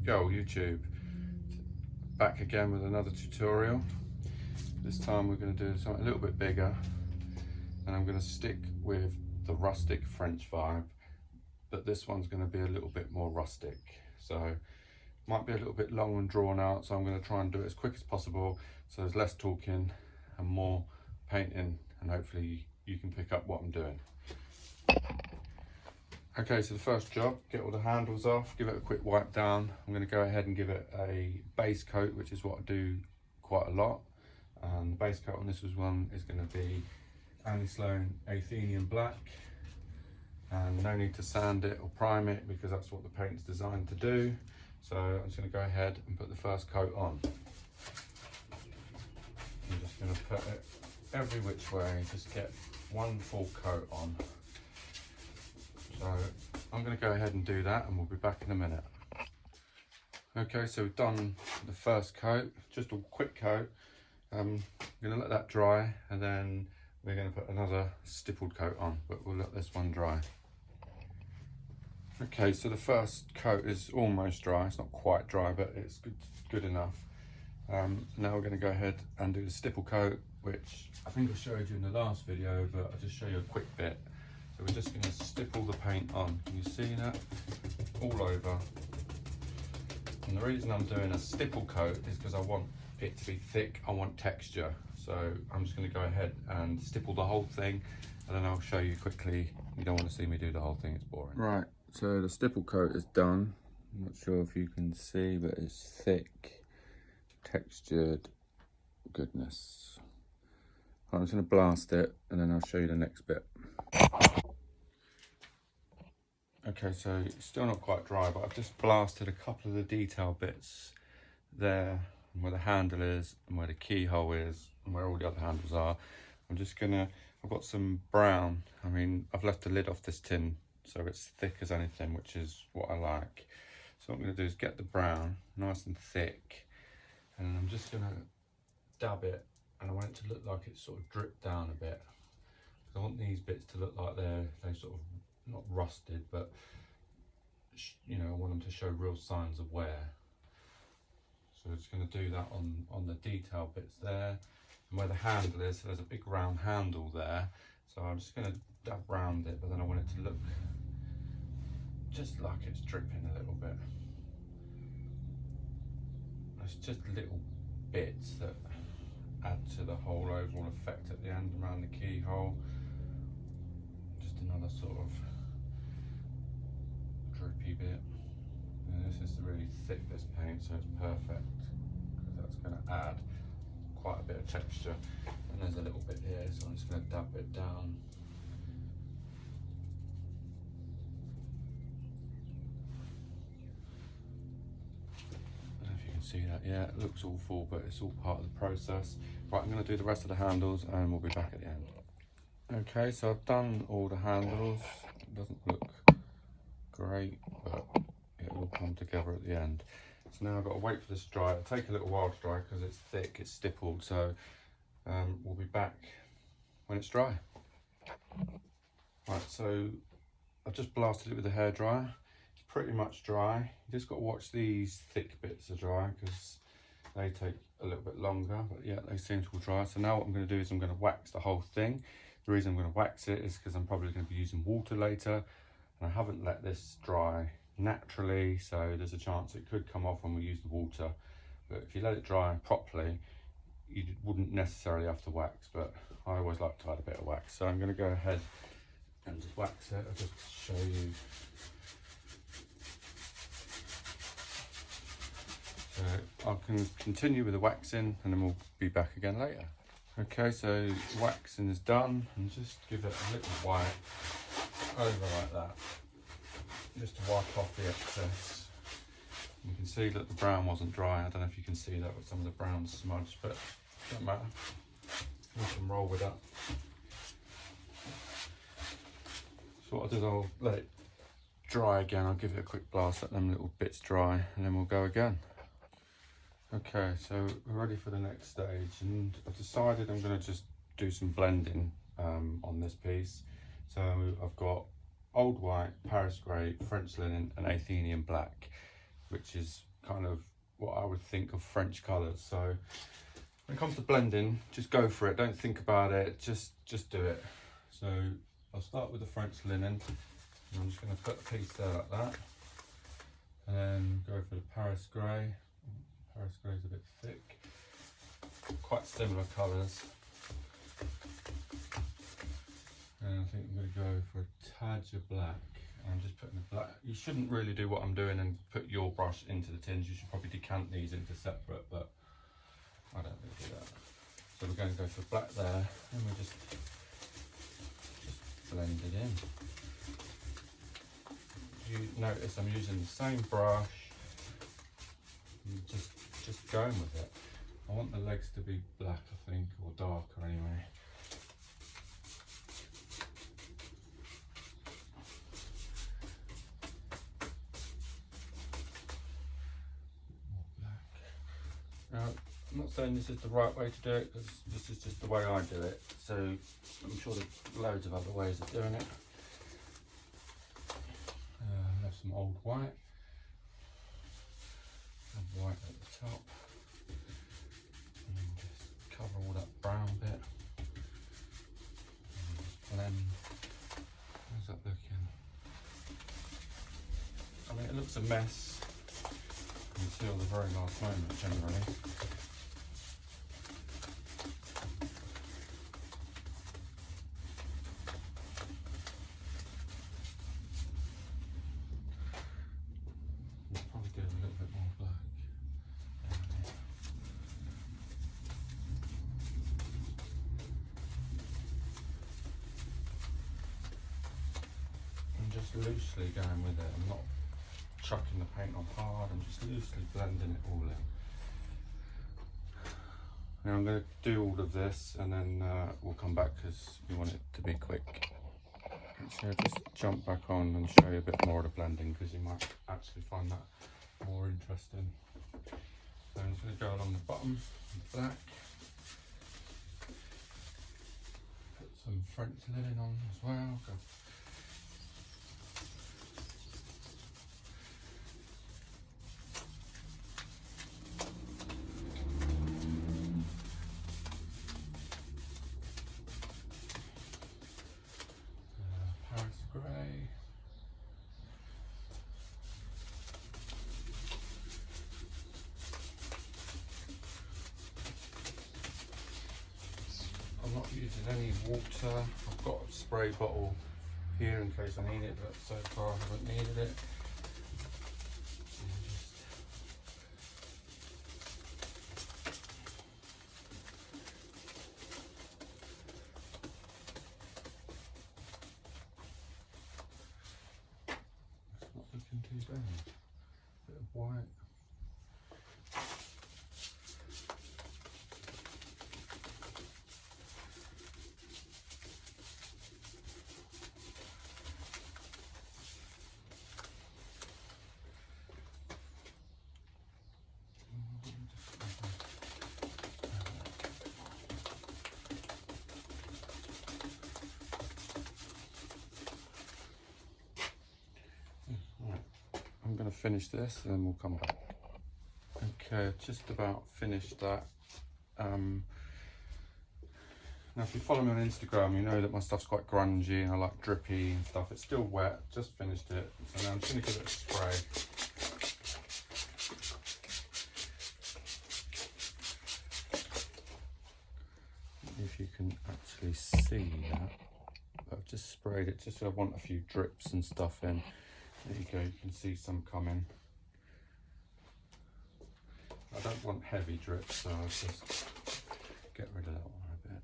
go YouTube. Back again with another tutorial. This time we're going to do something a little bit bigger, and I'm going to stick with the rustic French vibe, but this one's going to be a little bit more rustic, so might be a little bit long and drawn out, so I'm going to try and do it as quick as possible so there's less talking and more painting, and hopefully you can pick up what I'm doing. Okay, so the first job, get all the handles off, give it a quick wipe down. I'm going to go ahead and give it a base coat, which is what I do quite a lot. And the base coat on this one is going to be Annie Sloan Athenian Black. And no need to sand it or prime it because that's what the paint's designed to do. So I'm just going to go ahead and put the first coat on. I'm just going to put it every which way, just get one full coat on. So I'm going to go ahead and do that, and we'll be back in a minute. Okay, so we've done the first coat, just a quick coat. I'm going to let that dry, and then we're going to put another stippled coat on, but we'll let this one dry. Okay, so the first coat is almost dry. It's not quite dry, but it's good enough. Now we're going to go ahead and do the stipple coat, which I think I showed you in the last video, but I'll just show you a quick bit. So we're just going to stipple the paint on. Can you see that? All over. And the reason I'm doing a stipple coat is because I want it to be thick, I want texture. So I'm just going to go ahead and stipple the whole thing, and then I'll show you quickly. You don't want to see me do the whole thing, it's boring. Right, so the stipple coat is done. I'm not sure if you can see, but it's thick, textured goodness. I'm just going to blast it, and then I'll show you the next bit. Okay, so it's still not quite dry, but I've just blasted a couple of the detail bits there, and where the handle is, and where the keyhole is, and where all the other handles are. I've got some brown. I mean, I've left the lid off this tin, so it's thick as anything, which is what I like. So what I'm going to do is get the brown nice and thick, and I'm just going to dab it, and I want it to look like it's sort of dripped down a bit. I want these bits to look like they sort of not rusted, but you know, I want them to show real signs of wear. So it's going to do that on the detail bits there, and where the handle is. So there's a big round handle there, so I'm just going to dab round it, but then I want it to look just like it's dripping a little bit. It's just little bits that add to the whole overall effect at the end around the keyhole. Just another sort of drippy bit. And this is really thick, this paint, so it's perfect because that's going to add quite a bit of texture. And there's a little bit here, so I'm just going to dab it down. I don't know if you can see that. Yeah, it looks all full, but it's all part of the process. Right, I'm going to do the rest of the handles, and we'll be back at the end. Okay, so I've done all the handles. It doesn't look great, but it will come together at the end. So now I've got to wait for this to dry. It'll take a little while to dry because it's thick, it's stippled, so we'll be back when it's dry. Right, so I've just blasted it with a hairdryer. It's pretty much dry. You just got to watch these thick bits are dry because they take a little bit longer, but yeah, they seem to all dry. So now what I'm going to do is I'm going to wax the whole thing. The reason I'm going to wax it is because I'm probably going to be using water later, and I haven't let this dry naturally, so there's a chance it could come off when we use the water. But if you let it dry properly, you wouldn't necessarily have to wax, but I always like to add a bit of wax. So I'm going to go ahead and just wax it. I'll just show you. So I can continue with the waxing, and then we'll be back again later. Okay, so waxing is done, and just give it a little wipe over like that, just to wipe off the excess. You can see that the brown wasn't dry. I don't know if you can see that with some of the brown smudge, but it doesn't matter. We can roll with that. So what I'll do is I'll let it dry again. I'll give it a quick blast, let them little bits dry, and then we'll go again. Okay, so we're ready for the next stage, and I've decided I'm going to just do some blending on this piece. So I've got old white, Paris grey, French linen and Athenian black, which is kind of what I would think of French colours. So when it comes to blending, just go for it. Don't think about it. Just do it. So I'll start with the French linen. And I'm just going to put a piece there like that, and then go for the Paris grey. Paris grey is a bit thick. Quite similar colours. And I think I'm going to go for a touch of black. I'm just putting the black. You shouldn't really do what I'm doing and put your brush into the tins. You should probably decant these into separate, but I don't really do that. So we're going to go for black there, and we just blend it in. You notice I'm using the same brush, just going with it. I want the legs to be black, I think, or darker anyway. Now, I'm not saying this is the right way to do it, because this is just the way I do it. So I'm sure there's loads of other ways of doing it. Have some old white. Have white at the top. And just cover all that brown bit. And just blend. How's that looking? I mean, it looks a mess until the very last moment generally. We'll probably do a little bit more black. I'm just loosely going with it. I'm not chucking the paint on hard, I'm just loosely blending it all in. Now I'm going to do all of this, and then we'll come back because we want it to be quick. So just jump back on and show you a bit more of the blending, because you might actually find that more interesting. So I'm just going to go along the bottom with black. Put some French linen on as well. Go. I'm not using any water. I've got a spray bottle here in case I need it, but so far I haven't needed it. It's not looking too bad. Bit of white. I'm going to finish this and then we'll come back. Okay, just about finished that. Now if you follow me on Instagram, you know that my stuff's quite grungy and I like drippy and stuff. It's still wet, just finished it. So now I'm just going to give it a spray. If you can actually see that. I've just sprayed it just so I want a few drips and stuff in. There you go, you can see some coming. I don't want heavy drips, so I'll just get rid of that one a bit.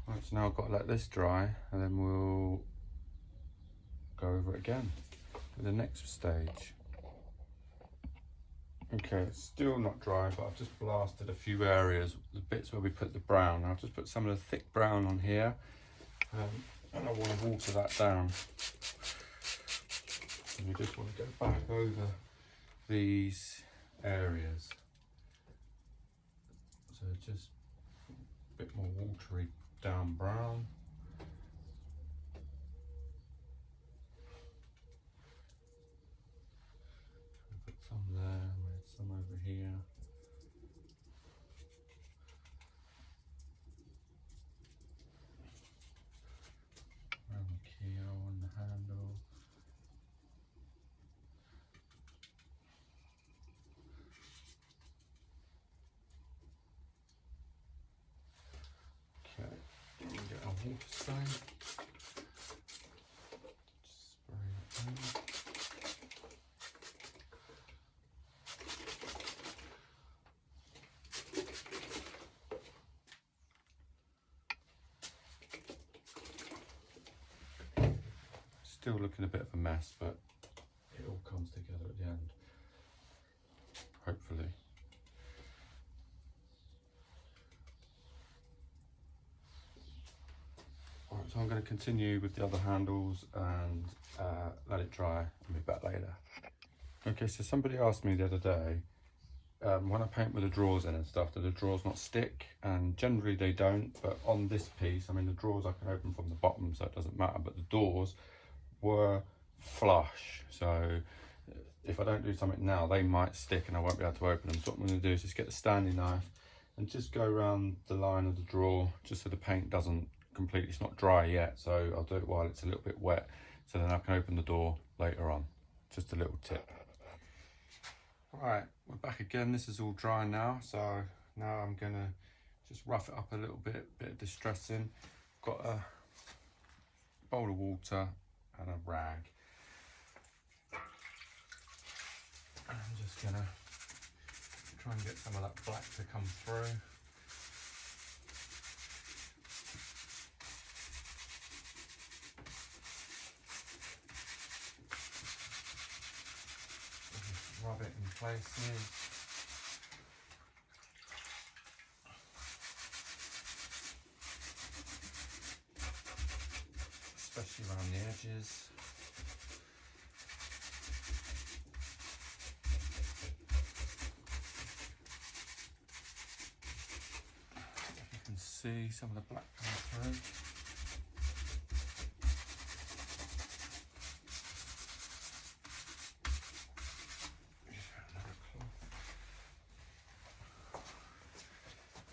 Right, so now I've got to let this dry, and then we'll go over it again for the next stage. Okay, it's still not dry, but I've just blasted a few areas, the bits where we put the brown. I've just put some of the thick brown on here, and I want to water that down. And we just want to go back over these areas. So just a bit more watery down brown. Put some there, made some over here. Around the keel and the handle. Okay, then we get our water stain. Just spray it in. Still looking a bit of a mess, but it all comes together at the end, hopefully. Alright, so I'm going to continue with the other handles and let it dry and be back later. Okay, so somebody asked me the other day, when I paint with the drawers in and stuff, do the drawers not stick? And generally they don't, but on this piece, I mean the drawers I can open from the bottom, so it doesn't matter, but the doors were flush, so if I don't do something now they might stick and I won't be able to open them. So what I'm going to do is just get the Stanley knife and just go around the line of the drawer, just so the paint doesn't completely, it's not dry yet, so I'll do it while it's a little bit wet, so then I can open the door later on. Just a little tip. Alright, we're back again. This is all dry now, so now I'm going to just rough it up a little bit of distressing. Got a bowl of water and a rag. I'm just gonna try and get some of that black to come through. Just rub it in places. Especially around the edges. You can see some of the black coming through.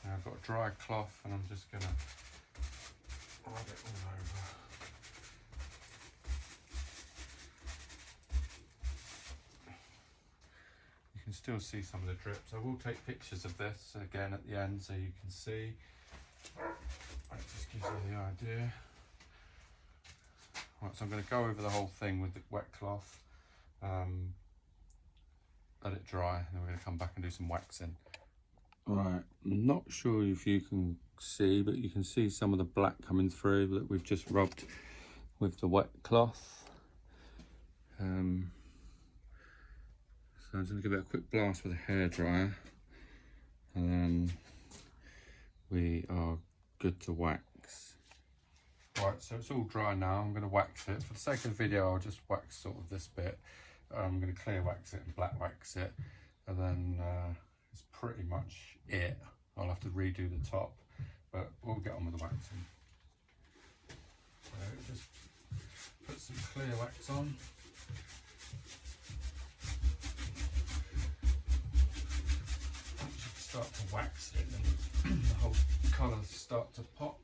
Now I've got a dry cloth and I'm just going to rub it all over. You can still see some of the drips. I will take pictures of this again at the end so you can see. It just gives you the idea. Right, so I'm going to go over the whole thing with the wet cloth, let it dry, and then we're going to come back and do some waxing. Right, I'm not sure if you can see, but you can see some of the black coming through that we've just rubbed with the wet cloth. So I'm just going to give it a quick blast with a hairdryer, and then we are good to wax. Right, so it's all dry now. I'm going to wax it. For the sake of the video, I'll just wax sort of this bit. I'm going to clear wax it and black wax it, and then it's pretty much it. I'll have to redo the top, but we'll get on with the waxing. So just put some clear wax on. Once you start to wax it, then the whole colours start to pop.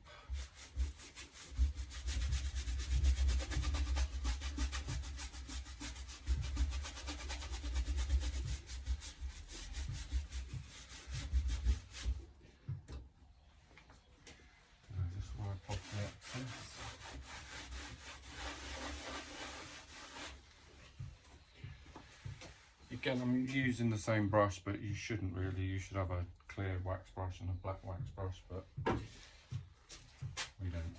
Again, I'm using the same brush, but you shouldn't really. You should have a clear wax brush and a black wax brush, but we don't.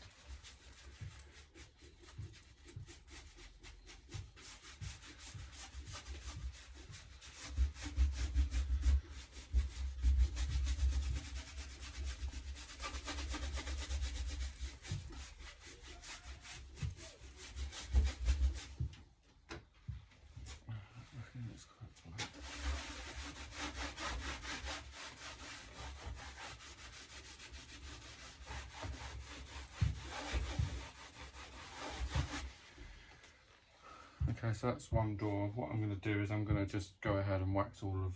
so that's one door. What I'm going to do is I'm going to just go ahead and wax all of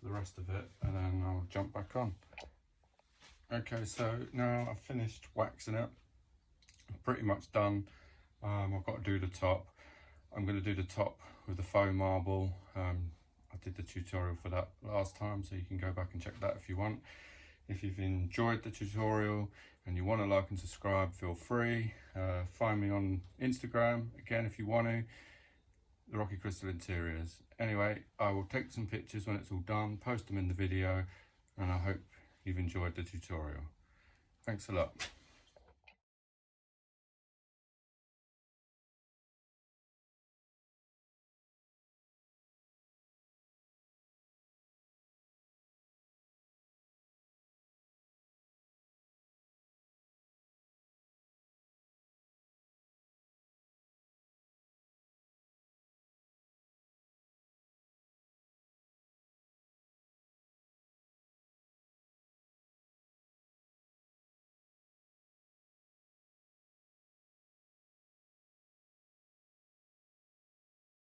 the rest of it, and then I'll jump back on. Okay, so now I've finished waxing it. I'm pretty much done. I've got to do the top. I'm going to do the top with the faux marble. I did the tutorial for that last time, so you can go back and check that if you want. If you've enjoyed the tutorial and you want to like and subscribe, feel free. Find me on Instagram, again, if you want to, the Rocky Crystal Interiors. Anyway, I will take some pictures when it's all done, post them in the video, and I hope you've enjoyed the tutorial. Thanks a lot.